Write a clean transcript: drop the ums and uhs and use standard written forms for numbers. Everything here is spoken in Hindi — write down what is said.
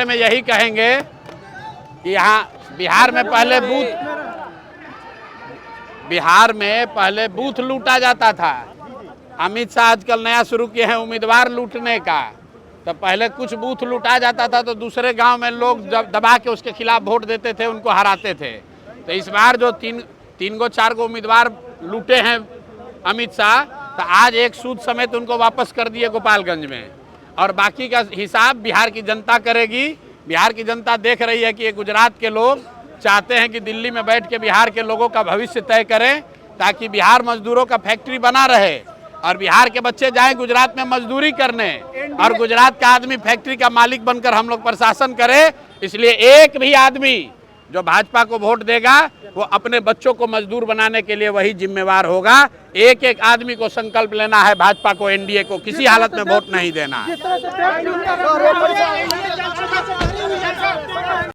में यही कहेंगे कि यहाँ बिहार में पहले बूथ लूटा जाता था। अमित शाह आजकल नया शुरू किए हैं उम्मीदवार लूटने का। तो पहले कुछ बूथ लूटा जाता था तो दूसरे गांव में लोग दबा के उसके खिलाफ वोट देते थे, उनको हराते थे। तो इस बार जो तीन गो 4 गो उम्मीदवार लूटे हैं अमित शाह, तो आज एक सूद समेत उनको वापस कर दिए गोपालगंज में, और बाकी का हिसाब बिहार की जनता करेगी। बिहार की जनता देख रही है कि ये गुजरात के लोग चाहते हैं कि दिल्ली में बैठ के बिहार के लोगों का भविष्य तय करें, ताकि बिहार मजदूरों का फैक्ट्री बना रहे और बिहार के बच्चे जाएं गुजरात में मजदूरी करने, और गुजरात का आदमी फैक्ट्री का मालिक बनकर हम लोग प्रशासन करें। इसलिए एक भी आदमी जो भाजपा को वोट देगा वो अपने बच्चों को मजदूर बनाने के लिए वही जिम्मेवार होगा। एक एक आदमी को संकल्प लेना है, भाजपा को, एनडीए को किसी हालत में वोट नहीं देना है।